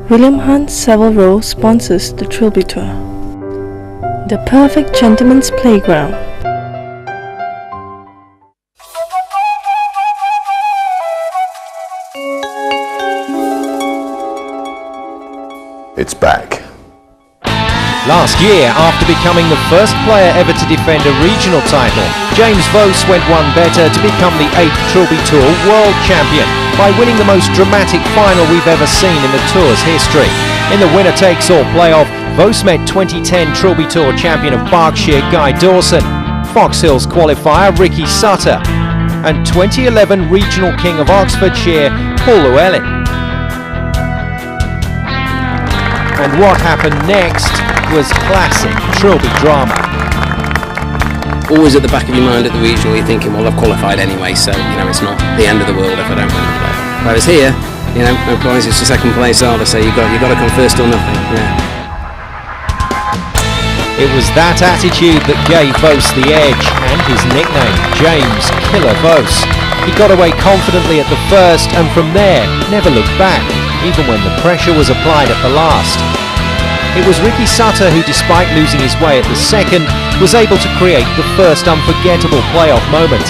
William Hunt Savile sponsors the Trilby Tour. The perfect gentleman's playground. It's back. Last year, after becoming the first player ever to defend a regional title, James Vose went one better to become the 8th Trilby Tour World Champion by winning the most dramatic final we've ever seen in the Tour's history. In the winner-takes-all playoff, Vose met 2010 Trilby Tour champion of Berkshire Guy Dawson, Fox Hills qualifier Ricky Sutter, and 2011 regional king of Oxfordshire Paul Llewellyn. And what happened next was classic Trilby drama. Always at the back of your mind at the regional, you're thinking, well, I've qualified anyway, so it's not the end of the world if I don't win the play. Whereas here, no prize, it's the second place harder, so you've got to come first or nothing. Yeah. It was that attitude that gave Vose the edge and his nickname, James Killer Vose. He got away confidently at the first and from there never looked back, even when the pressure was applied at the last. It was Ricky Sutter who, despite losing his way at the second, was able to create the first unforgettable playoff moment.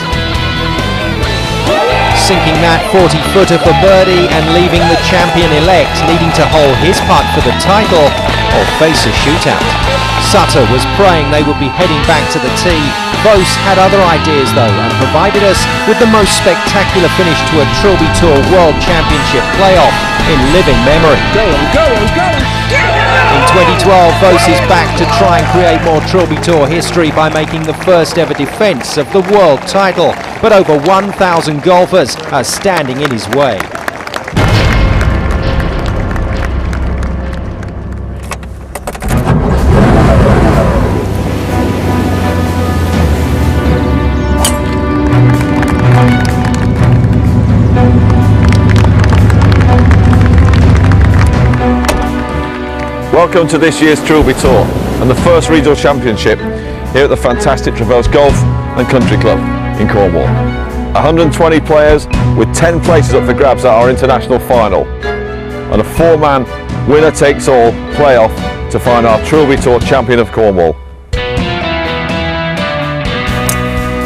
Sinking that 40-footer for birdie and leaving the champion-elect needing to hole his putt for the title or face a shootout. Sutter was praying they would be heading back to the tee. Vose had other ideas though and provided us with the most spectacular finish to a Trilby Tour World Championship playoff in living memory. Go on, go on, go on! In 2012, Vose is back to try and create more Trilby Tour history by making the first ever defence of the world title, but over 1,000 golfers are standing in his way. Welcome to this year's Trilby Tour and the first regional championship here at the fantastic Travoes Golf and Country Club in Cornwall. 120 players with 10 places up for grabs at our international final and a 4-man winner-takes-all playoff to find our Trilby Tour champion of Cornwall.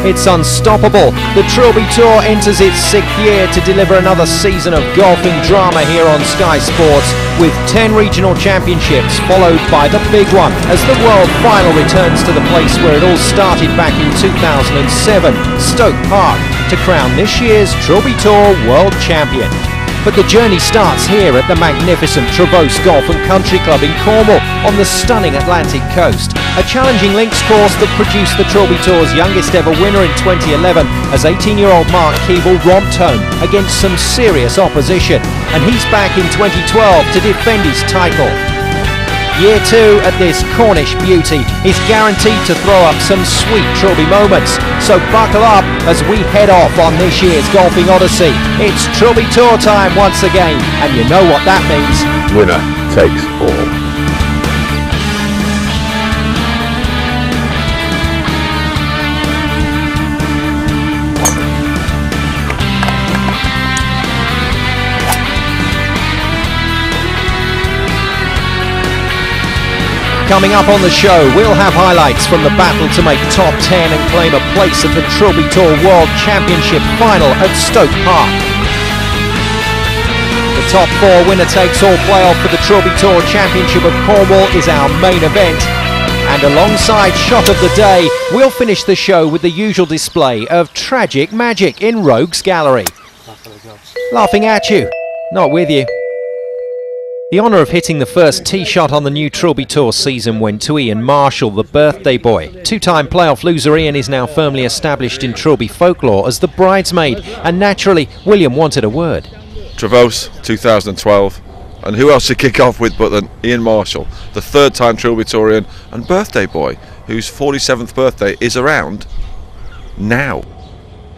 It's unstoppable. The Trilby Tour enters its 6th year to deliver another season of golfing drama here on Sky Sports, with 10 regional championships followed by the big one as the world final returns to the place where it all started back in 2007, Stoke Park, to crown this year's Trilby Tour World Champion. But the journey starts here at the magnificent Travoes Golf and Country Club in Cornwall on the stunning Atlantic coast. A challenging links course that produced the Trilby Tour's youngest ever winner in 2011 as 18-year-old Mark Keeble romped home against some serious opposition. And he's back in 2012 to defend his title. Year 2 at this Cornish beauty is guaranteed to throw up some sweet Trilby moments. So buckle up as we head off on this year's golfing odyssey. It's Trilby Tour time once again, and you know what that means. Winner takes all. Coming up on the show, we'll have highlights from the battle to make top 10 and claim a place at the Trilby Tour World Championship final at Stoke Park. The top 4 winner-takes-all playoff for the Trilby Tour Championship of Cornwall is our main event. And alongside Shot of the Day, we'll finish the show with the usual display of tragic magic in Rogue's Gallery. Laughing at you, not with you. The honour of hitting the first tee shot on the new Trilby Tour season went to Ian Marshall, the birthday boy. 2-time playoff loser Ian is now firmly established in Trilby folklore as the bridesmaid, and naturally, William wanted a word. Travoes, 2012, and who else to kick off with but than Ian Marshall, the 3rd-time Trilby Tourian and birthday boy, whose 47th birthday is around now.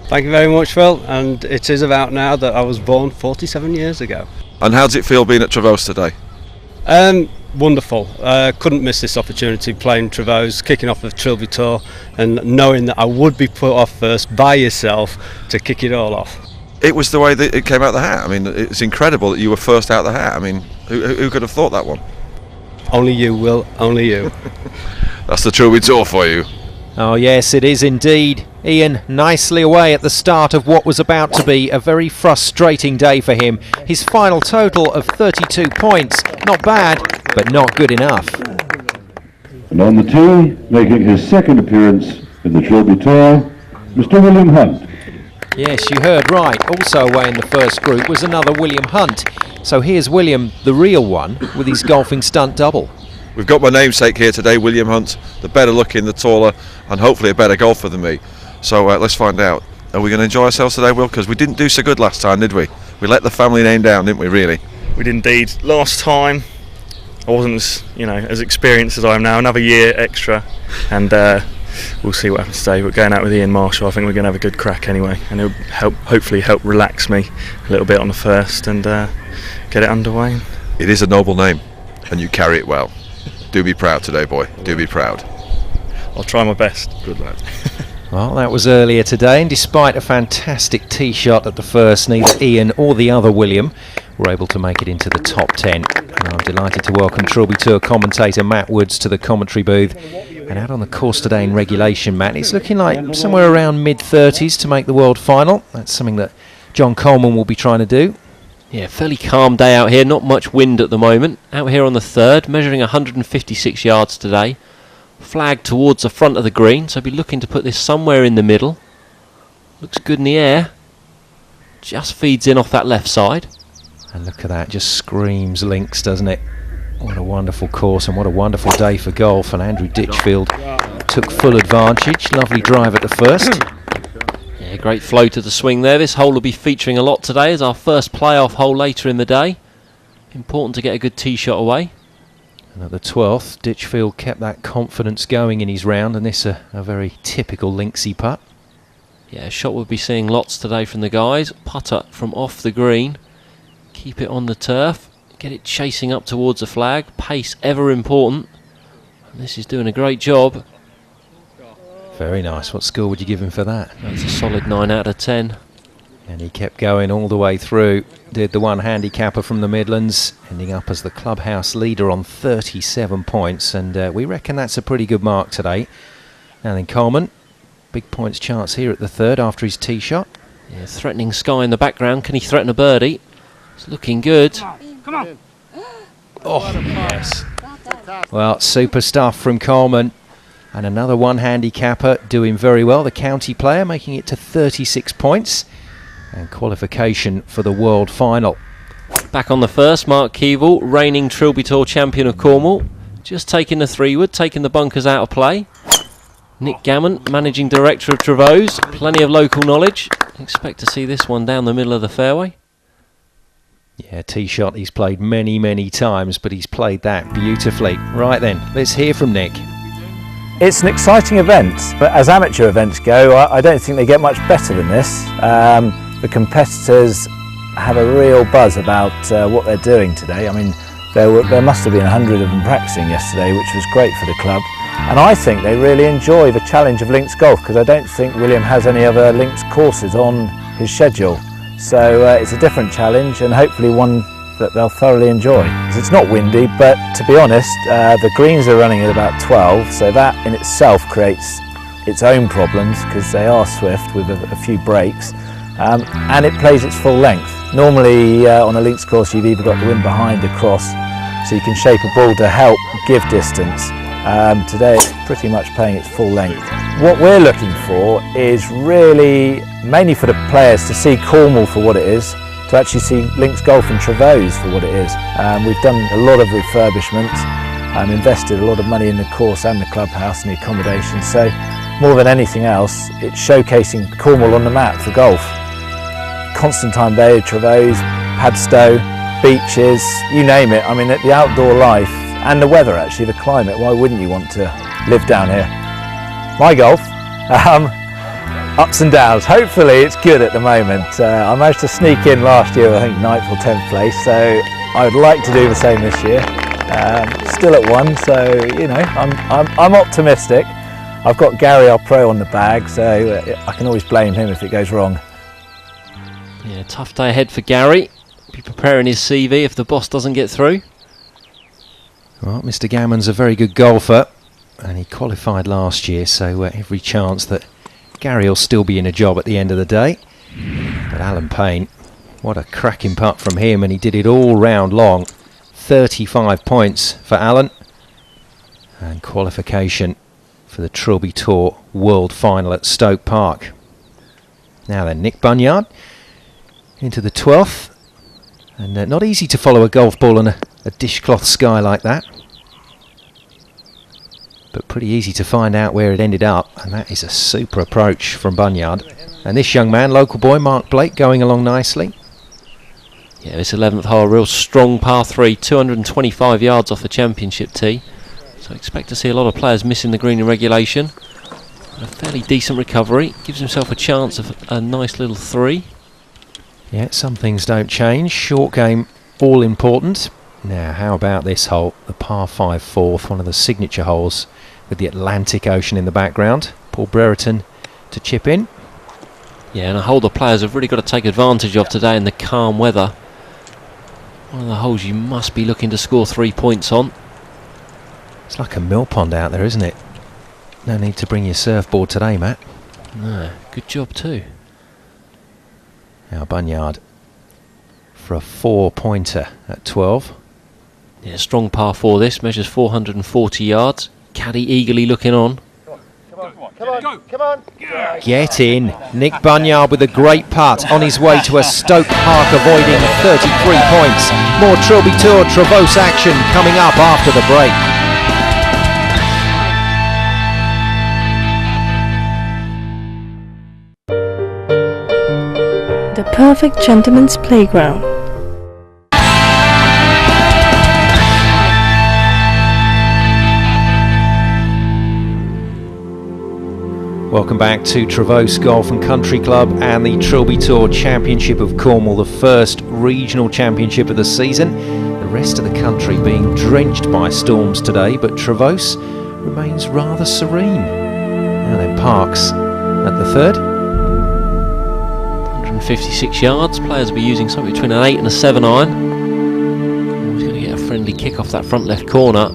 Thank you very much, Phil, and it is about now that I was born 47 years ago. And how does it feel being at Travoes today? Wonderful. Couldn't miss this opportunity playing Travoes, kicking off the Trilby Tour, and knowing that I would be put off first by yourself to kick it all off. It was the way that it came out the hat. I mean, it's incredible that you were first out the hat. I mean, Who could have thought that one? Only you, Will, only you. That's the Trilby Tour for you. Oh yes, it is indeed. Ian nicely away at the start of what was about to be a very frustrating day for him. His final total of 32 points. Not bad, but not good enough. And on the tee, making his second appearance in the Trilby Tour, Mr. William Hunt. Yes, you heard right. Also away in the first group was another William Hunt. So here's William, the real one, with his golfing stunt double. We've got my namesake here today, William Hunt, the better looking, the taller, and hopefully a better golfer than me. So let's find out. Are we going to enjoy ourselves today, Will? Because we didn't do so good last time, did we? We let the family name down, didn't we, really? We did indeed. Last time, I wasn't as experienced as I am now. Another year extra, and we'll see what happens today. But going out with Ian Marshall, I think we're going to have a good crack anyway, and it'll hopefully help relax me a little bit on the first and get it underway. It is a noble name, and you carry it well. Do be proud today, boy. Do be proud. I'll try my best. Good lad. Well, that was earlier today, and despite a fantastic tee shot at the first, neither Ian or the other William were able to make it into the top 10. And I'm delighted to welcome Trilby Tour commentator Matt Woods to the commentary booth. And out on the course today in regulation, Matt, it's looking like somewhere around mid-30s to make the world final. That's something that John Coleman will be trying to do. Yeah, fairly calm day out here, not much wind at the moment. Out here on the third, measuring 156 yards today. Flag towards the front of the green, so I'll be looking to put this somewhere in the middle. Looks good in the air. Just feeds in off that left side. And look at that, just screams links, doesn't it? What a wonderful course and what a wonderful day for golf. And Andrew Ditchfield took full advantage. Lovely drive at the first. Yeah, great flow to the swing there. This hole will be featuring a lot today as our first playoff hole later in the day. Important to get a good tee shot away. And at the 12th, Ditchfield kept that confidence going in his round, and this a very typical linksy putt. Yeah, a shot we'll be seeing lots today from the guys. Putter from off the green. Keep it on the turf. Get it chasing up towards the flag. Pace ever important. And this is doing a great job. Very nice. What score would you give him for that? That's a solid 9 out of 10. And he kept going all the way through. Did the one handicapper from the Midlands, ending up as the clubhouse leader on 37 points. And we reckon that's a pretty good mark today. Now then, Coleman, big points chance here at the third after his tee shot. Yeah, threatening sky in the background. Can he threaten a birdie? It's looking good. Come on. Oh, yes. Well, super stuff from Coleman. And another one handicapper doing very well. The county player making it to 36 points. And qualification for the world final. Back on the first, Mark Keevil, reigning Trilby Tour champion of Cornwall. Just taking the 3-wood, taking the bunkers out of play. Nick Gammon, managing director of Travoes. Plenty of local knowledge. Expect to see this one down the middle of the fairway. Yeah, tee shot he's played many, many times, but he's played that beautifully. Right then, let's hear from Nick. It's an exciting event, but as amateur events go, I don't think they get much better than this. The competitors have a real buzz about what they're doing today. I mean, there must have been 100 of them practicing yesterday, which was great for the club. And I think they really enjoy the challenge of links golf, because I don't think William has any other links courses on his schedule. So it's a different challenge, and hopefully one that they'll thoroughly enjoy. It's not windy, but to be honest, the greens are running at about 12, so that in itself creates its own problems, because they are swift with a few breaks. And it plays its full length. Normally on a links course you've either got the wind behind or cross, so you can shape a ball to help give distance. Today it's pretty much playing its full length. What we're looking for is really mainly for the players to see Cornwall for what it is, to actually see links golf and Travoes for what it is. We've done a lot of refurbishment and invested a lot of money in the course and the clubhouse and the accommodation, so more than anything else it's showcasing Cornwall on the map for golf. Constantine Bay, Travoes, Padstow, beaches, you name it. I mean, the outdoor life and the weather, actually, the climate, why wouldn't you want to live down here? My golf, ups and downs. Hopefully it's good at the moment. I managed to sneak in last year, I think 9th or 10th place, so I would like to do the same this year. Still at 1, so you know, I'm optimistic. I've got Gary, our pro, on the bag, so I can always blame him if it goes wrong. Yeah, tough day ahead for Gary. Be preparing his CV if the boss doesn't get through. Well, Mr. Gammon's a very good golfer, and he qualified last year, so every chance that Gary will still be in a job at the end of the day. But Alan Payne, what a cracking putt from him, and he did it all round long. 35 points for Alan, and qualification for the Trilby Tour World Final at Stoke Park. Now then, Nick Bunyard into the 12th, and not easy to follow a golf ball on a dishcloth sky like that, but pretty easy to find out where it ended up, and that is a super approach from Bunyard. And this young man, local boy Mark Blake, going along nicely. Yeah, this 11th hole, a real strong par 3, 225 yards off the championship tee. So expect to see a lot of players missing the green in regulation. A fairly decent recovery, gives himself a chance of a nice little 3. Yeah, some things don't change. Short game, all important. Now, how about this hole? The par 5 4th, one of the signature holes with the Atlantic Ocean in the background. Paul Brereton to chip in. Yeah, and a hole the players have really got to take advantage of today in the calm weather. One of the holes you must be looking to score 3 points on. It's like a mill pond out there, isn't it? No need to bring your surfboard today, Matt. No, good job too. Now Bunyard for a 4-pointer at 12. Yeah, strong par 4 this, measures 440 yards. Caddy eagerly looking on. Come on. Get in. Nick Bunyard with a great putt on his way to a Stoke Park, avoiding 33 points. More Trilby Tour Travoes action coming up after the break. The perfect gentleman's playground. Welcome back to Travoes Golf and Country Club and the Trilby Tour Championship of Cornwall, the first regional championship of the season. The rest of the country being drenched by storms today, but Travoes remains rather serene. Now then, Parks at the 3rd. 156 yards, players will be using something between an 8 and a 7 iron. He's going to get a friendly kick off that front left corner.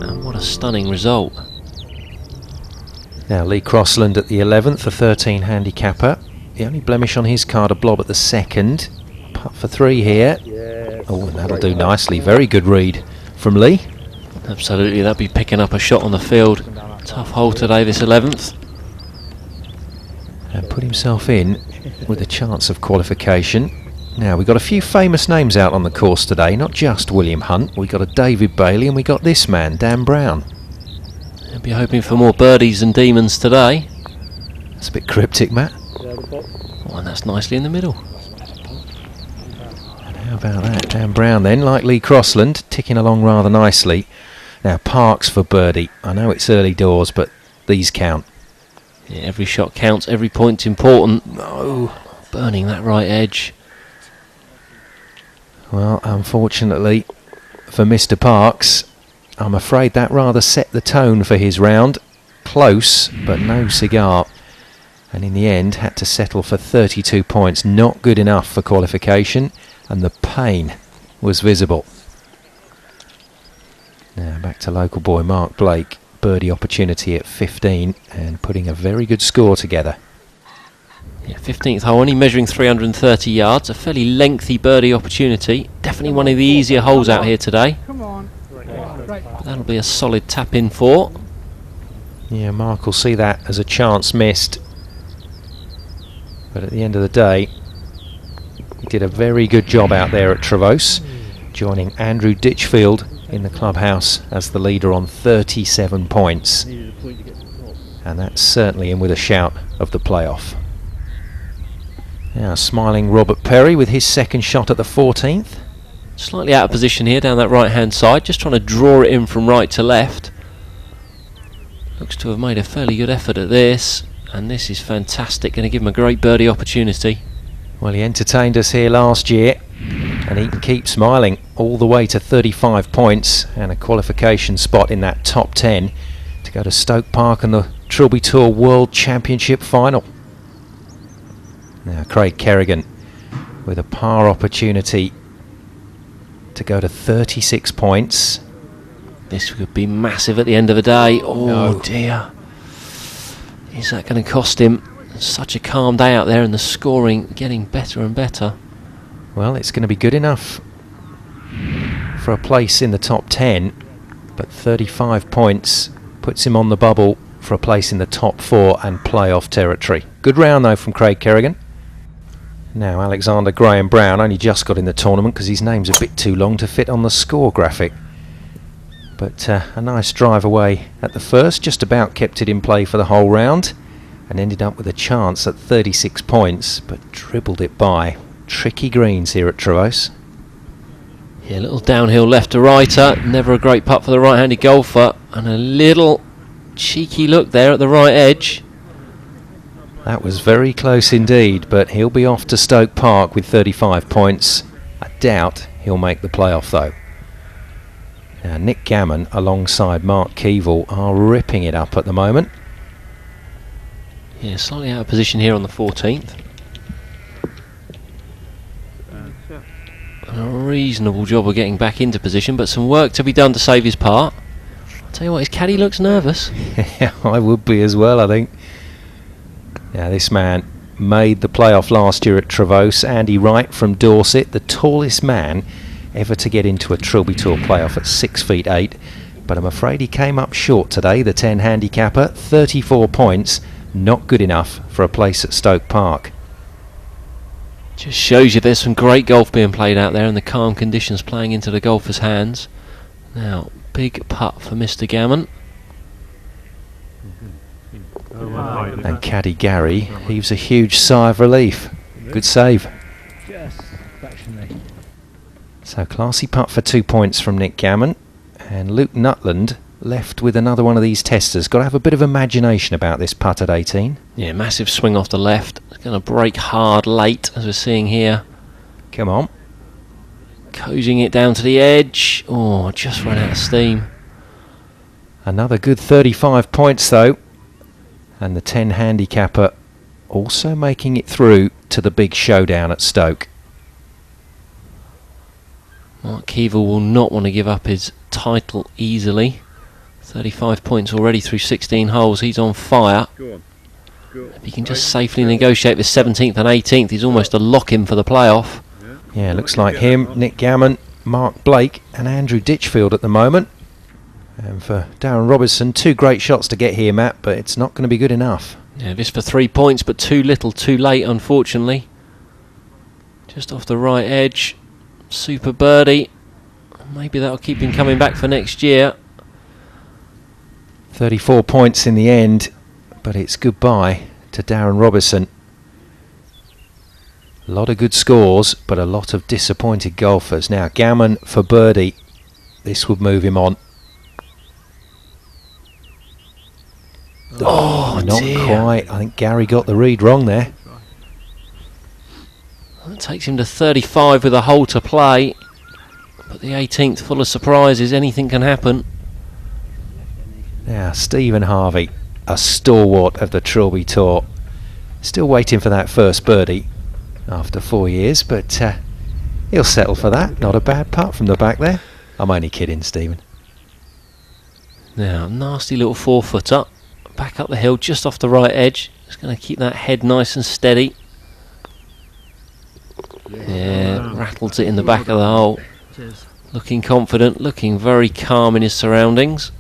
And what a stunning result. Now Lee Crossland at the 11th, a 13 handicapper. The only blemish on his card, a blob at the 2nd. Putt for 3 here. Oh, and that'll do nicely. Very good read from Lee. Absolutely, that'll be picking up a shot on the field. Tough hole today, this 11th. And put himself in with a chance of qualification. Now, we've got a few famous names out on the course today, not just William Hunt. We've got a David Bailey and we got this man, Dan Brown. I'll be hoping for more birdies and demons today. That's a bit cryptic, Matt. Oh, and that's nicely in the middle. And how about that? Dan Brown then, like Lee Crossland, ticking along rather nicely. Now, Parks for birdie. I know it's early doors, but these count. Yeah, every shot counts, every point's important. No, burning that right edge. Well, unfortunately for Mr. Parks, I'm afraid that rather set the tone for his round. Close, but no cigar. And in the end, had to settle for 32 points. Not good enough for qualification, and the pain was visible. Now back to local boy Mark Blake. Birdie opportunity at 15 and putting a very good score together. Yeah, 15th hole, only measuring 330 yards. A fairly lengthy birdie opportunity. Definitely one of the easier holes out here today. But that'll be a solid tap in for. Yeah, Mark will see that as a chance missed. But at the end of the day, he did a very good job out there at Travoes, joining Andrew Ditchfield in the clubhouse as the leader on 37 points. And that's certainly in with a shout of the playoff. Now smiling Robert Perry with his second shot at the 14th. Slightly out of position here down that right hand side, just trying to draw it in from right to left. Looks to have made a fairly good effort at this, and this is fantastic, going to give him a great birdie opportunity. Well, he entertained us here last year, and he can keep smiling all the way to 35 points and a qualification spot in that top 10 to go to Stoke Park and the Trilby Tour World Championship final. Now Craig Kerrigan with a par opportunity to go to 36 points. This could be massive at the end of the day. Oh dear. Is that going to cost him? Such a calm day out there, and the scoring getting better and better. Well, it's going to be good enough for a place in the top 10, but 35 points puts him on the bubble for a place in the top 4 and playoff territory. Good round though from Craig Kerrigan. Now Alexander Graham Brown only just got in the tournament because his name's a bit too long to fit on the score graphic. But a nice drive away at the first, just about kept it in play for the whole round, and ended up with a chance at 36 points, but dribbled it by. Tricky greens here at Travoes. Yeah, a little downhill left to righter, never a great putt for the right-handed golfer, and a little cheeky look there at the right edge. That was very close indeed, but he'll be off to Stoke Park with 35 points. I doubt he'll make the playoff though. Now Nick Gammon alongside Mark Keevil are ripping it up at the moment. Yeah, slightly out of position here on the 14th. And a reasonable job of getting back into position, but some work to be done to save his part. I'll tell you what, his caddy looks nervous. Yeah, I would be as well, I think. Now this man made the playoff last year at Travoes. Andy Wright from Dorset, the tallest man ever to get into a Trilby Tour playoff at 6'8", but I'm afraid he came up short today, the 10 handicapper. 34 points, not good enough for a place at Stoke Park. Just shows you there's some great golf being played out there, and the calm conditions playing into the golfer's hands. Now, big putt for Mr. Gammon. And caddy Gary heaves a huge sigh of relief. Good save. So classy putt for 2 points from Nick Gammon, and Luke Nutland left with another one of these testers. Got to have a bit of imagination about this putt at 18. Yeah, massive swing off the left. It's going to break hard late, as we're seeing here. Come on. Cozying it down to the edge. Oh, just run out of steam. Another good 35 points though, and the 10 handicapper also making it through to the big showdown at Stoke. Mark Keevil will not want to give up his title easily. 35 points already through 16 holes. He's on fire. If he can just safely negotiate the 17th and 18th, he's almost a lock-in for the playoff. Yeah, looks like him, Nick Gammon, Mark Blake and Andrew Ditchfield at the moment. And for Darren Robertson, 2 great shots to get here, Matt, but it's not going to be good enough. Yeah, this for 3 points, but too little, too late, unfortunately. Just off the right edge. Super birdie. Maybe that'll keep him coming back for next year. 34 points in the end, but it's goodbye to Darren Robertson. A lot of good scores, but a lot of disappointed golfers. Now Gammon for birdie. This would move him on. Oh, not dear. quite. I think Gary got the read wrong there. That takes him to 35 with a hole to play. But the 18th full of surprises. Anything can happen. Now Stephen Harvey, a stalwart of the Trilby Tour. Still waiting for that first birdie after 4 years, but he'll settle for that. Not a bad putt from the back there. I'm only kidding, Stephen. Now, nasty little 4-footer. Back up the hill, just off the right edge. Just going to keep that head nice and steady. Yeah, rattles it in the back of the hole. Looking confident, looking very calm in his surroundings.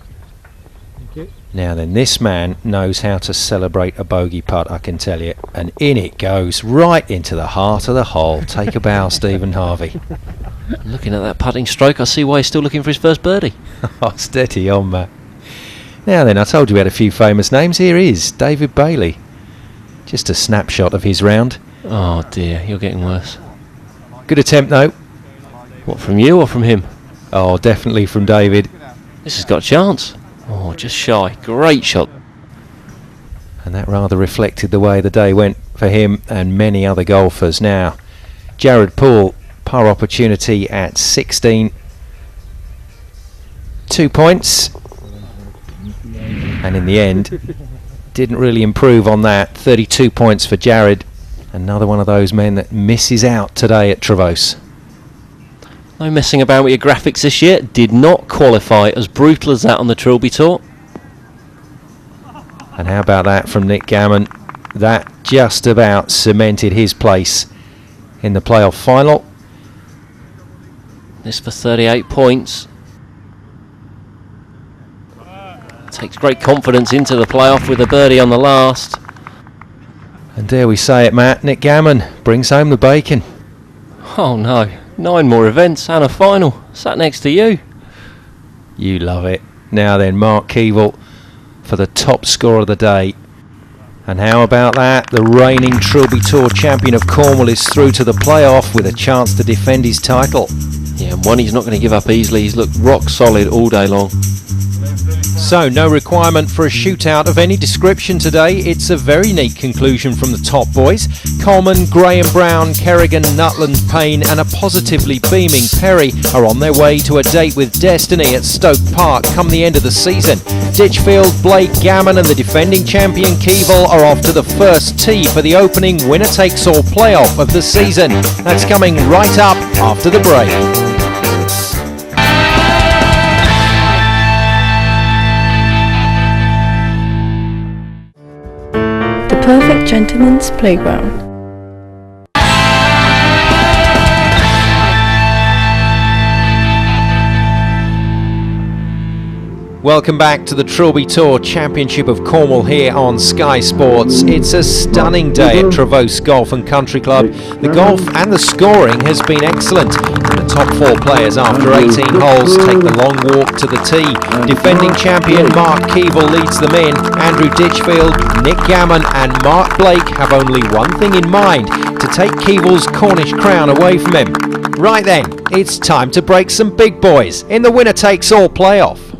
Now then, this man knows how to celebrate a bogey putt, I can tell you. And in it goes, right into the heart of the hole. Take a bow, Stephen Harvey. Looking at that putting stroke, I see why he's still looking for his first birdie. Oh, steady on, Matt. Now then, I told you we had a few famous names. Here is David Bailey. Just a snapshot of his round. Oh dear, you're getting worse. Good attempt though. What, from you or from him? Oh, definitely from David. This has got a chance. Oh, just shy. Great shot. And that rather reflected the way the day went for him and many other golfers. Now, Jared Poole, par opportunity at 16. 2 points. And in the end, didn't really improve on that. 32 points for Jared. Another one of those men that misses out today at Travoes. No messing about with your graphics this year. Did not qualify, as brutal as that on the Trilby Tour. And how about that from Nick Gammon? That just about cemented his place in the playoff final. This for 38 points. Takes great confidence into the playoff with a birdie on the last. And dare we say it, Matt, Nick Gammon brings home the bacon. Oh no, 9 more events and a final. Sat next to you. You love it. Now then, Mark Keevil for the top score of the day. And how about that? The reigning Trilby Tour champion of Cornwall is through to the playoff with a chance to defend his title. Yeah, and one he's not going to give up easily. He's looked rock solid all day long. So, no requirement for a shootout of any description today. It's a very neat conclusion from the top boys. Coleman, Graham Brown, Kerrigan, Nutland, Payne and a positively beaming Perry are on their way to a date with destiny at Stoke Park come the end of the season. Ditchfield, Blake, Gammon and the defending champion Keevil are off to the first tee for the opening winner-takes-all playoff of the season. That's coming right up after the break. The perfect gentleman's playground. Welcome back to the Trilby Tour Championship of Cornwall here on Sky Sports. It's a stunning day at Travoes Golf and Country Club. The golf and the scoring has been excellent. The top 4 players after 18 holes take the long walk to the tee. Defending champion Mark Keevil leads them in. Andrew Ditchfield, Nick Gammon and Mark Blake have only one thing in mind: to take Keevil's Cornish crown away from him. Right then, it's time to break some big boys in the winner-takes-all playoff.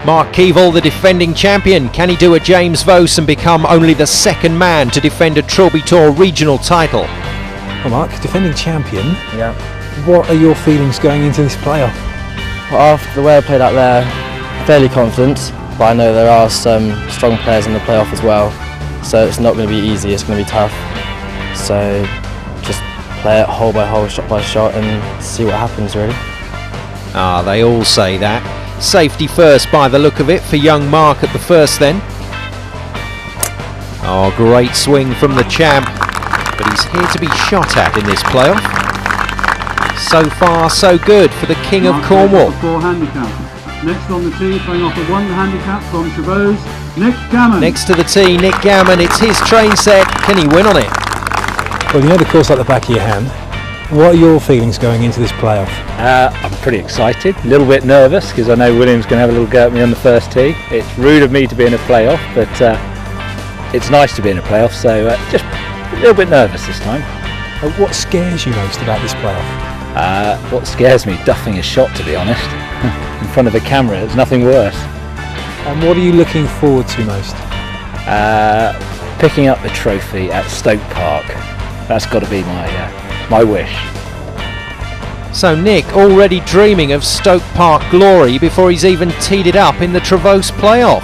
Mark Keevil, the defending champion. Can he do a James Vose and become only the second man to defend a Trilby Tour regional title? Well, Mark, defending champion. Yeah. What are your feelings going into this playoff? Well, after the way I played out there, fairly confident, but I know there are some strong players in the playoff as well, so it's not going to be easy, it's going to be tough. So just play it hole by hole, shot by shot and see what happens really. They all say that. Safety first by the look of it for young Mark at the first then. Oh, great swing from the champ, but he's here to be shot at in this playoff. So far so good for the King of Cornwall. Next on the tee, playing off a 1 handicap from Travoes, Nick Gammon. Next to the tee, Nick Gammon, it's his train set. Can he win on it? Well, you know the course like the back of your hand. What are your feelings going into this playoff? I'm pretty excited, a little bit nervous because I know William's going to have a little go at me on the first tee. It's rude of me to be in a playoff, but it's nice to be in a playoff, so just a little bit nervous this time. What scares you most about this playoff? What scares me? Duffing a shot, to be honest. In front of the camera, there's nothing worse. And what are you looking forward to most? Picking up the trophy at Stoke Park. That's got to be my wish. So Nick already dreaming of Stoke Park glory before he's even teed it up in the Travoes playoff.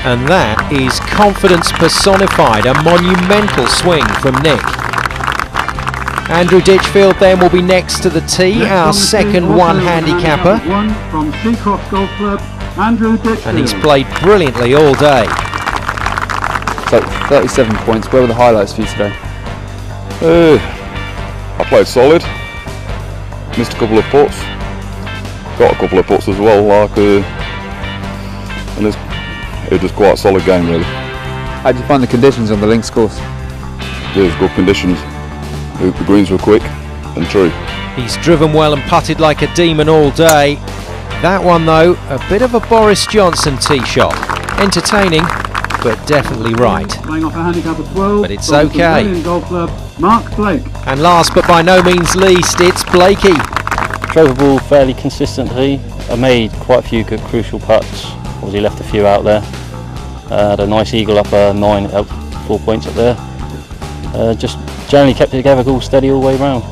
And that is confidence personified, a monumental swing from Nick. Andrew Ditchfield then will be next to the tee, our second 1 handicapper. One from Seacroft Golf Club, Andrew Ditchfield. And he's played brilliantly all day. So 37 points, where were the highlights for you today? I played solid, missed a couple of putts, got a couple of putts as well, and it was quite a solid game really. How did you find the conditions on the links course? Yeah, it was good conditions, the greens were quick and true. He's driven well and putted like a demon all day. That one though, a bit of a Boris Johnson tee shot. Entertaining, but definitely right. Playing off a handicap of 12, but it's okay. Golf Club, Mark Blake. And last but by no means least, it's Blakey. Drove the ball fairly consistently. I made quite a few good crucial putts. Obviously left a few out there. Had a nice eagle up a 9, up 4 points up there. Just generally kept it together, all steady all the way round.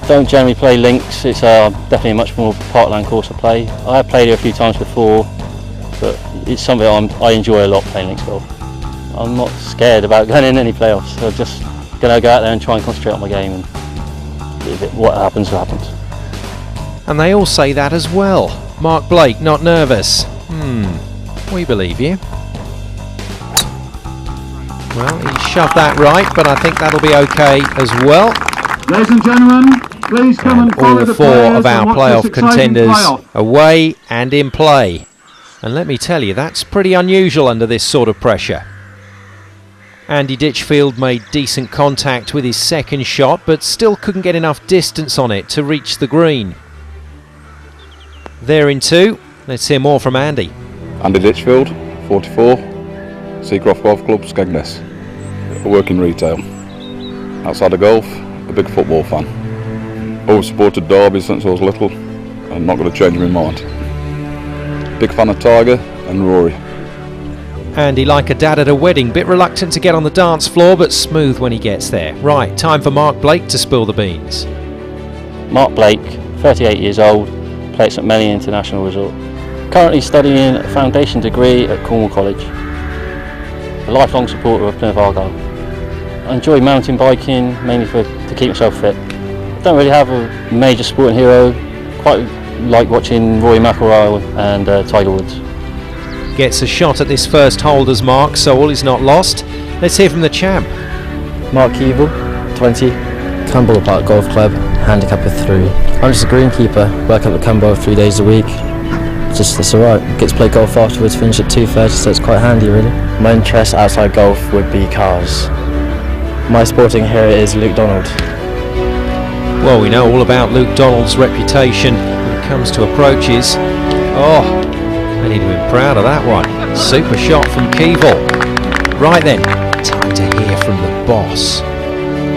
Don't generally play links. It's definitely a much more parkland course to play. I have played it a few times before, but it's something I enjoy a lot, playing links golf. I'm not scared about going in any playoffs. I'm just going to go out there and try and concentrate on my game, and what happens, happens. And they all say that as well. Mark Blake, not nervous. We believe you. Well, he shoved that right, but I think that'll be okay as well. Ladies and gentlemen, please come and follow all the four players of our and watch playoff this exciting contenders playoff. away and in play. And let me tell you, that's pretty unusual under this sort of pressure. Andy Ditchfield made decent contact with his second shot, but still couldn't get enough distance on it to reach the green. There in two. Let's hear more from Andy. Andy Ditchfield, 44, Seacroft Golf Club, Skegness. I work in retail. Outside of golf, a big football fan. Always supported Derby since I was little, and not going to change my mind. Big fan of Tiger and Rory. Andy, like a dad at a wedding, bit reluctant to get on the dance floor, but smooth when he gets there. Right, time for Mark Blake to spill the beans. Mark Blake, 38 years old, plays at Melly International Resort. Currently studying a foundation degree at Cornwall College. A lifelong supporter of Plymouth Argyle. I enjoy mountain biking, mainly to keep myself fit. I don't really have a major sporting hero. Quite like watching Rory McIlroy and Tiger Woods. Gets a shot at this first hole, does Mark, so all is not lost. Let's hear from the champ. Mark Keeble, 20, Campbell Park Golf Club, handicap of 3. I'm just a greenkeeper, work up at Campbell 3 days a week. That's alright. Get to play golf afterwards, finish at 2:30, so it's quite handy really. My interest outside golf would be cars. My sporting hero is Luke Donald. Well, we know all about Luke Donald's reputation when it comes to approaches. Oh, I need to be proud of that one. Super shot from Keeble. Right then, time to hear from the boss.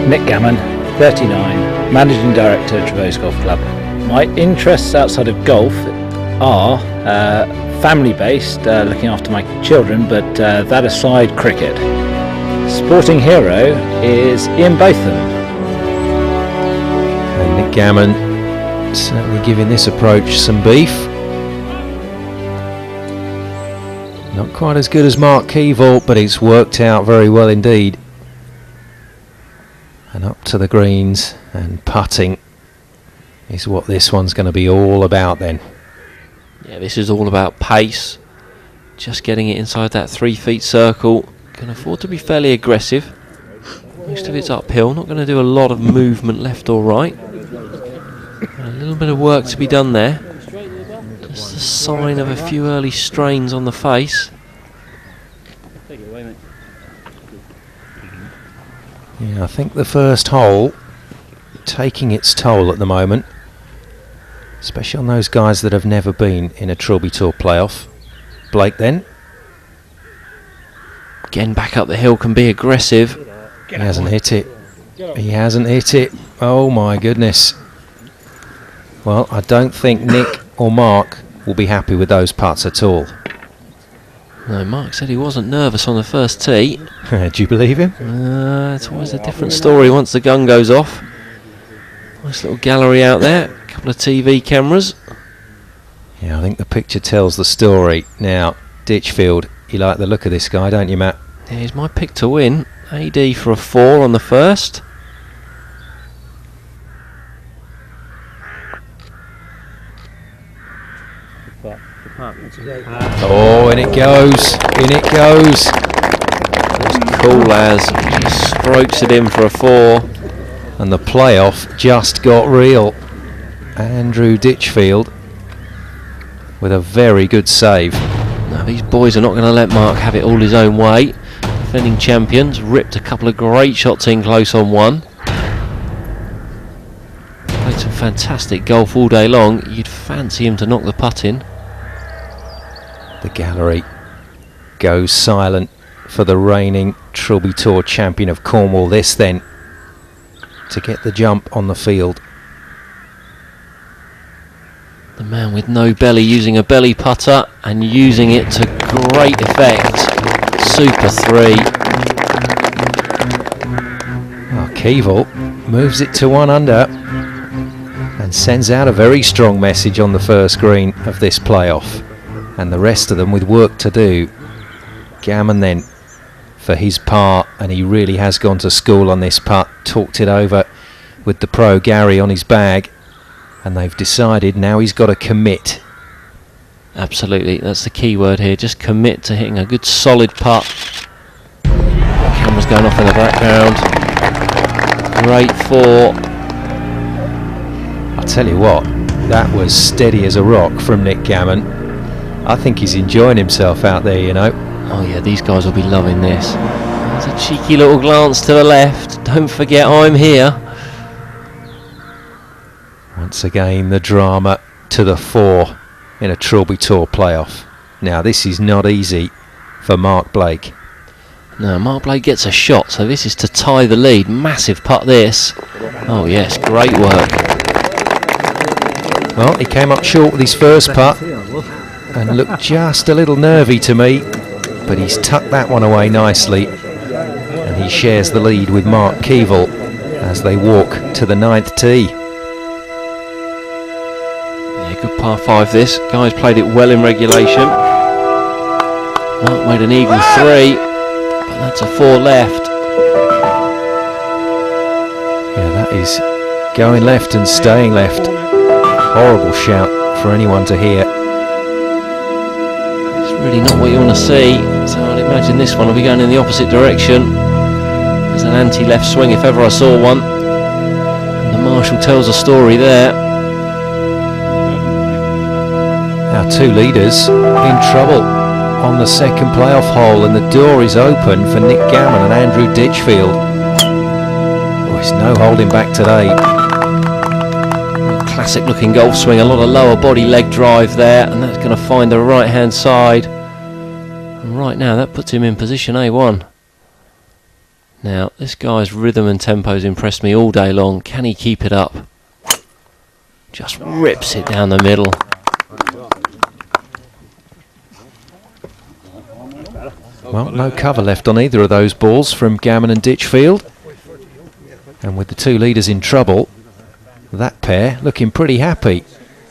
Nick Gammon, 39, Managing Director at Travoes Golf Club. My interests outside of golf are family-based, looking after my children, but that aside, cricket. Sporting hero is Ian Botham. And Nick Gammon certainly giving this approach some beef. Not quite as good as Mark Keeble, but it's worked out very well indeed. And up to the greens, and putting is what this one's going to be all about then. Yeah, this is all about pace. Just getting it inside that 3 feet circle. Can afford to be fairly aggressive. Most of it's uphill, not going to do a lot of movement left or right. A little bit of work to be done there. Just a sign of a few early strains on the face. Yeah, I think the first hole taking its toll at the moment, especially on those guys that have never been in a Trilby Tour playoff. Blake then. Again, back up the hill can be aggressive. He hasn't hit it. He hasn't hit it. Oh my goodness. Well, I don't think Nick or Mark will be happy with those putts at all. No, Mark said he wasn't nervous on the first tee. Do you believe him? It's always a different story once the gun goes off. Nice little gallery out there. A couple of TV cameras. Yeah, I think the picture tells the story. Now, Ditchfield, you like the look of this guy, don't you, Matt? Yeah, he's my pick to win. AD for a 4 on the first. Oh, in it goes. In it goes. Just cool as. Just strokes it in for a 4. And the playoff just got real. Andrew Ditchfield with a very good save. Now these boys are not going to let Mark have it all his own way. Defending champions ripped a couple of great shots in close on one. Played some fantastic golf all day long. You'd fancy him to knock the putt in. The gallery goes silent for the reigning Trilby Tour champion of Cornwall. This then to get the jump on the field. The man with no belly using a belly putter and using it to great effect. Super 3. Oh, Keeble moves it to 1 under and sends out a very strong message on the first green of this playoff. and the rest of them with work to do. Gammon then for his part, and he really has gone to school on this putt, talked it over with the pro Gary on his bag, and they've decided now he's got to commit. Absolutely, that's the key word here, just commit to hitting a good solid putt. Camera's going off in the background. Great four. I'll tell you what, that was steady as a rock from Nick Gammon. I think he's enjoying himself out there, you know. Oh yeah, these guys will be loving this. There's a cheeky little glance to the left. Don't forget I'm here. Once again, the drama to the fore in a Trilby Tour playoff. Now, this is not easy for Mark Blake. No, Mark Blake gets a shot, so this is to tie the lead. Massive putt this. Oh yes, great work. Well, he came up short with his first putt and looked just a little nervy to me, but he's tucked that one away nicely, and he shares the lead with Mark Keevil as they walk to the 9th tee. Yeah, good par 5 this. Guys played it well in regulation. Mark made an eagle 3, but that's a 4 left. Yeah, that is going left and staying left. Horrible shout for anyone to hear. Really not what you want to see, so I'd imagine this one will be going in the opposite direction. There's an anti-left swing if ever I saw one, and the marshal tells a story there. Our two leaders in trouble on the second playoff hole, and the door is open for Nick Gammon and Andrew Ditchfield. Oh, there's no holding back today. Classic looking golf swing, a lot of lower body leg drive there, and that's going to find the right hand side. And right now that puts him in position A1. Now this guy's rhythm and tempo's impressed me all day long. Can he keep it up? Just rips it down the middle. Well, no cover left on either of those balls from Gammon and Ditchfield, and with the two leaders in trouble, that pair looking pretty happy,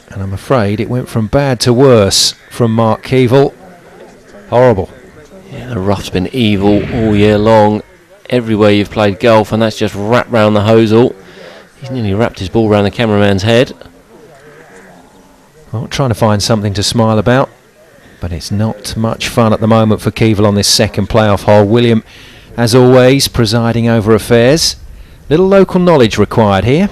and I'm afraid it went from bad to worse from Mark Keevil. Horrible. Yeah, the rough's been evil all year long, everywhere you've played golf, and that's just wrapped round the hosel. He's nearly wrapped his ball round the cameraman's head. Well, trying to find something to smile about, but it's not much fun at the moment for Keevil on this second playoff hole. William, as always, presiding over affairs. Little local knowledge required here.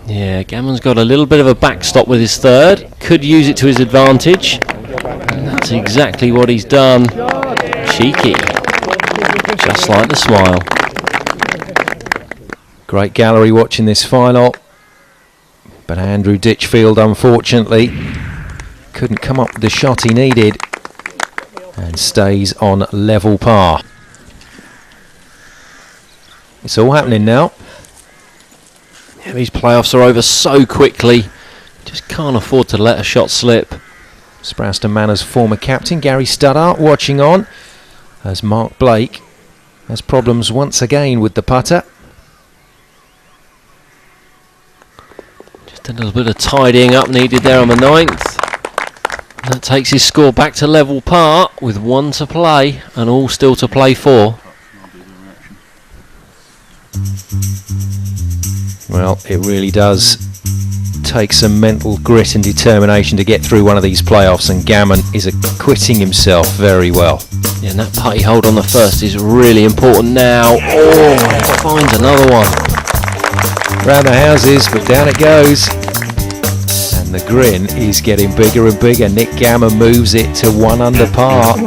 Yeah, Gammon's got a little bit of a backstop with his third. Could use it to his advantage. And that's exactly what he's done. Cheeky. Just like the smile. Great gallery watching this final. But Andrew Ditchfield, unfortunately, couldn't come up with the shot he needed and stays on level par. It's all happening now. Yeah, these playoffs are over so quickly. Just can't afford to let a shot slip. Sprouston Manor's former captain Gary Studdart watching on as Mark Blake has problems once again with the putter. Just a little bit of tidying up needed there on the 9th. That takes his score back to level par with 1 to play and all still to play for. Well, it really does take some mental grit and determination to get through one of these playoffs, and Gammon is acquitting himself very well. Yeah, and that putty hold on the first is really important now. Oh, he finds another one. Round the houses, but down it goes. And the grin is getting bigger and bigger. Nick Gammon moves it to 1 under par.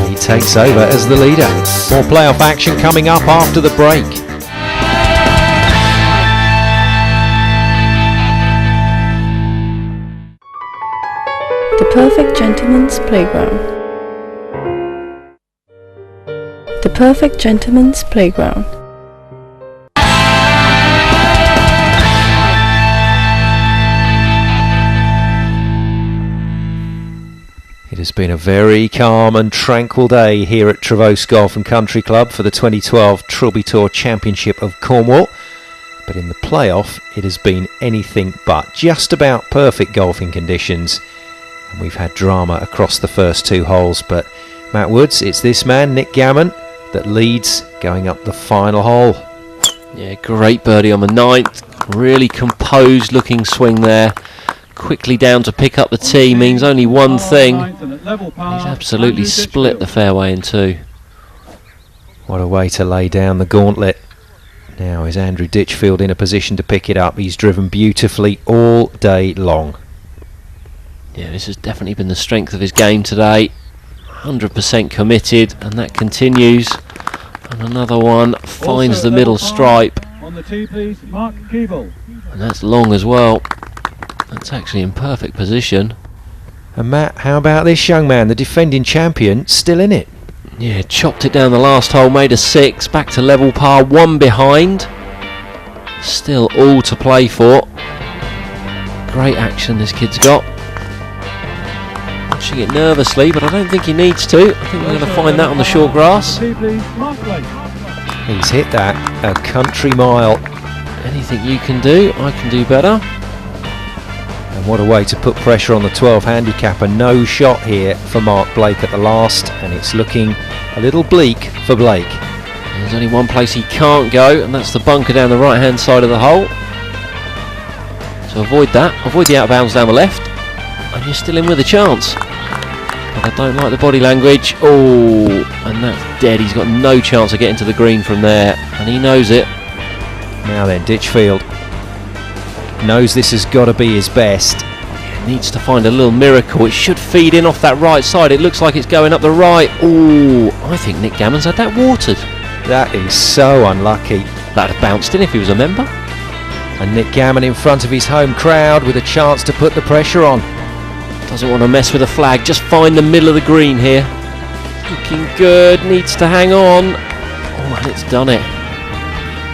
He takes over as the leader. More playoff action coming up after the break. The Perfect Gentleman's Playground. The Perfect Gentleman's Playground. It has been a very calm and tranquil day here at Travoes Golf and Country Club for the 2012 Trilby Tour Championship of Cornwall. But in the playoff, it has been anything but. Just about perfect golfing conditions. And we've had drama across the first 2 holes, but Matt Woods, it's this man, Nick Gammon, that leads going up the final hole. Yeah, great birdie on the 9th. Really composed looking swing there. Quickly down to pick up the tee means only one thing. He's absolutely split the fairway in 2. What a way to lay down the gauntlet. Now is Andrew Ditchfield in a position to pick it up. He's driven beautifully all day long. Yeah, this has definitely been the strength of his game today. 100% committed, and that continues. And another one finds the middle stripe. On the tee, please, Mark Keeble. And that's long as well. That's actually in perfect position. And Matt, how about this young man, the defending champion, still in it? Yeah, chopped it down the last hole, made a 6, back to level par, 1 behind. Still all to play for. Great action this kid's got. Watching it nervously, but I don't think he needs to. I think we're going to find that on the short grass. He's hit that a country mile. Anything you can do, I can do better. And what a way to put pressure on the 12 handicapper. No shot here for Mark Blake at the last, and it's looking a little bleak for Blake. There's only one place he can't go, and that's the bunker down the right hand side of the hole. So avoid that, avoid the out of bounds down the left, and you're still in with a chance. But I don't like the body language. Oh, and that's dead. He's got no chance of getting to the green from there, and he knows it. Now then, Ditchfield knows this has got to be his best. Needs to find a little miracle. It should feed in off that right side. It looks like it's going up the right. Oh, I think Nick Gammon's had that watered. That is so unlucky. That'd have bounced in if he was a member. And Nick Gammon in front of his home crowd with a chance to put the pressure on. Doesn't want to mess with the flag. Just find the middle of the green here. Looking good. Needs to hang on. Oh, and it's done it.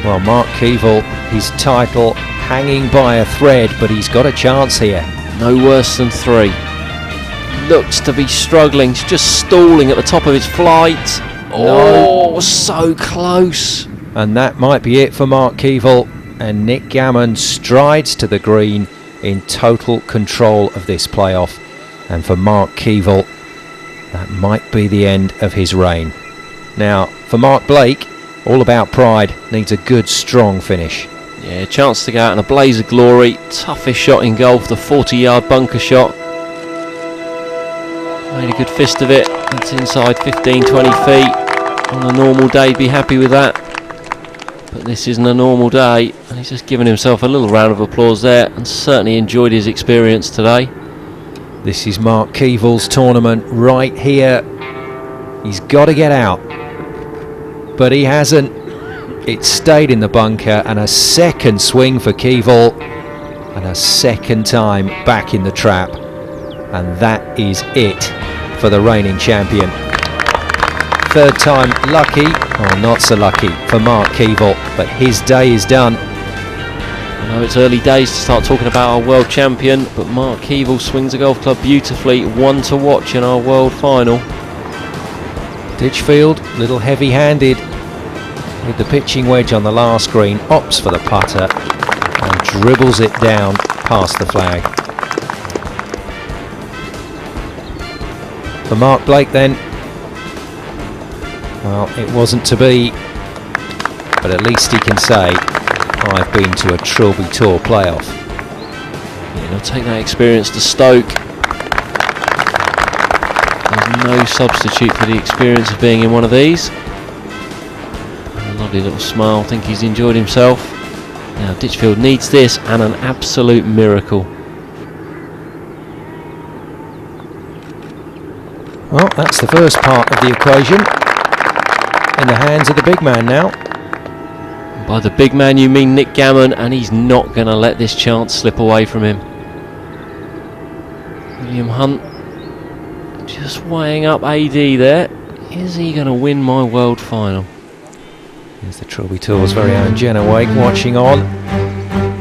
Well, Mark Keeble, his title hanging by a thread, but he's got a chance here. No worse than 3. Looks to be struggling. He's just stalling at the top of his flight. Oh, no. So close. And that might be it for Mark Keeble. And Nick Gammon strides to the green in total control of this playoff. And for Mark Keeble, that might be the end of his reign. Now, for Mark Blake, all about pride, needs a good, strong finish. Yeah, chance to go out in a blaze of glory. Toughest shot in golf, the 40-yard bunker shot. Made a good fist of it. That's inside 15, 20 feet. On a normal day, be happy with that. But this isn't a normal day, and he's just given himself a little round of applause there, and certainly enjoyed his experience today. This is Mark Keeble's tournament right here. He's got to get out, but he hasn't. It stayed in the bunker, and a second swing for Keeble, and a second time back in the trap, and that is it for the reigning champion. Third time lucky, or not so lucky for Mark Keeble, but his day is done. I know it's early days to start talking about our world champion, but Mark Keeble swings a golf club beautifully, one to watch in our world final. Ditchfield, little heavy-handed with the pitching wedge on the last green, opts for the putter and dribbles it down past the flag. For Mark Blake then, well, it wasn't to be, but at least he can say, I've been to a Trilby Tour playoff. Yeah, he'll take that experience to Stoke. There's no substitute for the experience of being in one of these. A lovely little smile, I think he's enjoyed himself. Now Ditchfield needs this and an absolute miracle. Well, that's the first part of the equation. In the hands of the big man now. By the big man you mean Nick Gammon, and he's not going to let this chance slip away from him. William Hunt just weighing up AD there. Is he going to win my world final? Here's the Trilby Tour's very own Jenna Wake watching on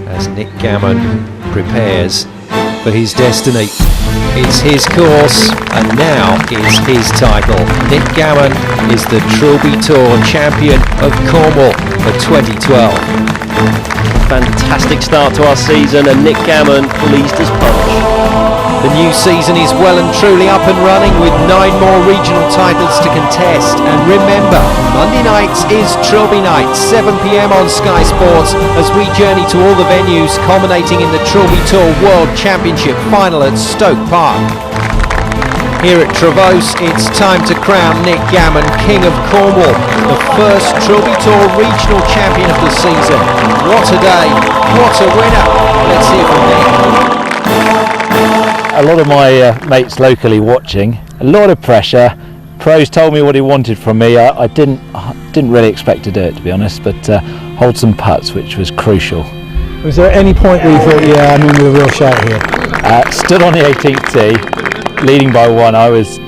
as Nick Gammon prepares for his destiny. It's his course, and now it's his title. Nick Gammon is the Trilby Tour champion of Cornwall for 2012. Fantastic start to our season, and Nick Gammon pleased as punch. The new season is well and truly up and running with 9 more regional titles to contest. And remember, Monday nights is Trilby night, 7 p.m. on Sky Sports, as we journey to all the venues culminating in the Trilby Tour World Championship final at Stoke Park. Here at Travoes, it's time to crown Nick Gammon King of Cornwall, the first Trilby Tour regional champion of the season. What a day, what a winner. Let's hear from Nick. A lot of my mates locally watching, a lot of pressure. Pros told me what he wanted from me. I didn't really expect to do it, to be honest, but hold some putts, which was crucial. Was there any point where you thought, yeah, I'm in with a real shout here? Stood on the 18th tee, leading by 1. I was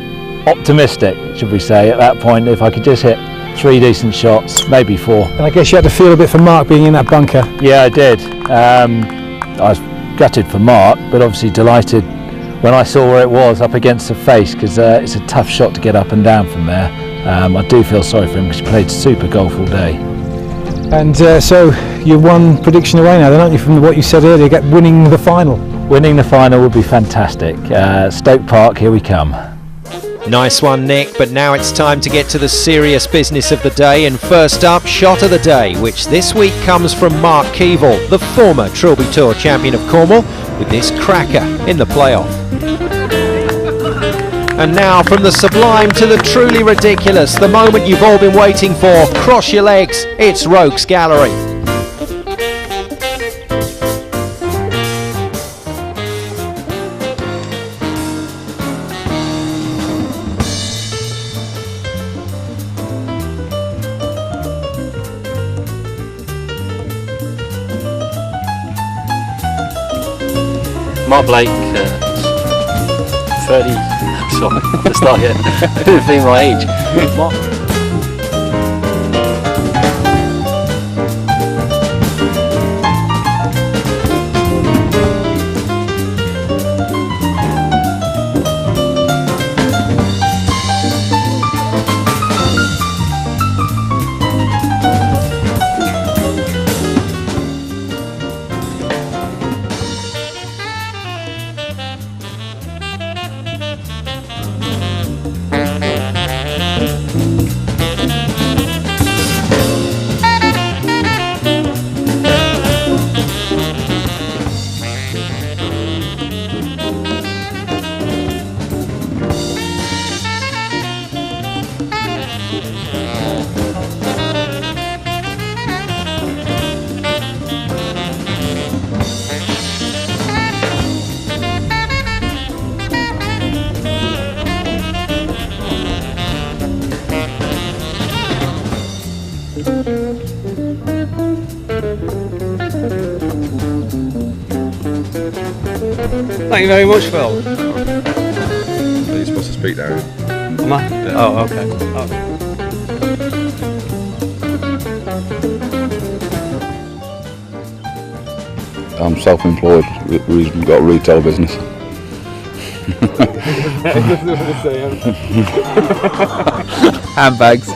optimistic, should we say, at that point. If I could just hit 3 decent shots, maybe 4. And I guess you had to feel a bit for Mark being in that bunker. Yeah, I did. I was gutted for Mark, but obviously delighted when I saw where it was up against the face, because it's a tough shot to get up and down from there. I do feel sorry for him because he played super golf all day. And so you're one prediction away now, then, aren't you, from what you said earlier, winning the final? Winning the final would be fantastic. Stoke Park, here we come. Nice one, Nick, but now it's time to get to the serious business of the day. And first up, shot of the day, which this week comes from Mark Keevil, the former Trilby Tour champion of Cornwall, with this cracker in the playoff. And now, from the sublime to the truly ridiculous, the moment you've all been waiting for, cross your legs, it's Rogues Gallery. Mark Blake, 30, sorry, let's start here, being my age. Mark. Thank you very much, Phil. You're supposed to speak now. Am I? Yeah. Oh, okay. Oh. I'm self-employed. We've got a retail business. Handbags.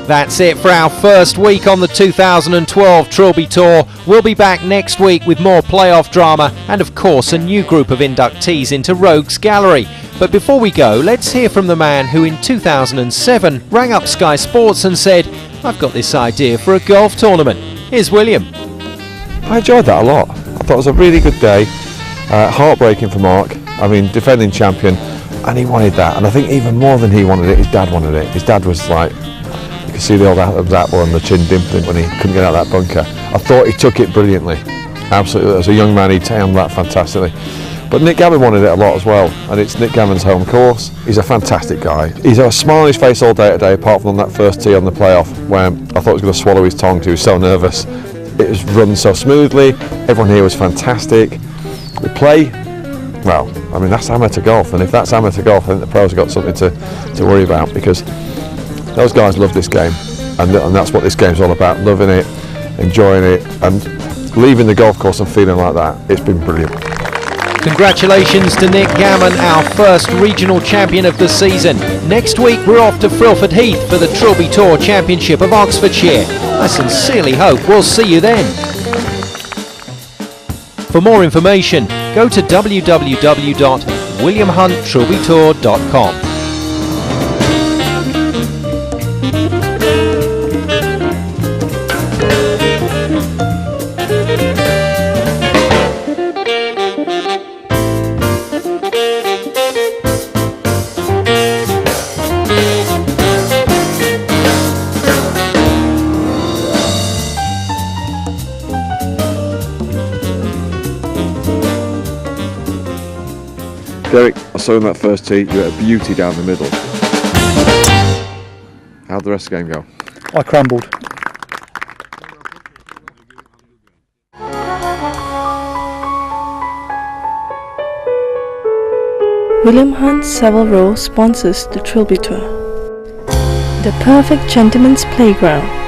That's it for our first week on the 2012 Trilby Tour. We'll be back next week with more playoff drama and, of course, a new group of inductees into Rogues Gallery. But before we go, let's hear from the man who in 2007 rang up Sky Sports and said, "I've got this idea for a golf tournament." Here's William. I enjoyed that a lot. I thought it was a really good day. Heartbreaking for Mark. I mean, defending champion, and he wanted that. And I think even more than he wanted it, his dad wanted it. His dad was like, you could see the old Adam's apple and the chin dimpling when he couldn't get out of that bunker. I thought he took it brilliantly. Absolutely. As a young man, he tamed that fantastically. But Nick Gammon wanted it a lot as well, and it's Nick Gammon's home course. He's a fantastic guy. He's got a smile on his face all day today, apart from on that first tee on the playoff, where I thought he was going to swallow his tongue because he was so nervous. It was run so smoothly. Everyone here was fantastic. The play, well, I mean, that's amateur golf, and if that's amateur golf, I think the pros have got something to worry about, because those guys love this game, and that's what this game's all about, loving it, enjoying it, and leaving the golf course and feeling like that. It's been brilliant. Congratulations to Nick Gammon, our first regional champion of the season. Next week we're off to Frilford Heath for the Trilby Tour Championship of Oxfordshire. I sincerely hope we'll see you then. For more information, go to www.williamhunttrilbytour.com. Derek, I saw in that first tee, you had a beauty down the middle. How'd the rest of the game go? I crumbled. William Hunt Savile Row sponsors the Trilby Tour, the perfect gentleman's playground.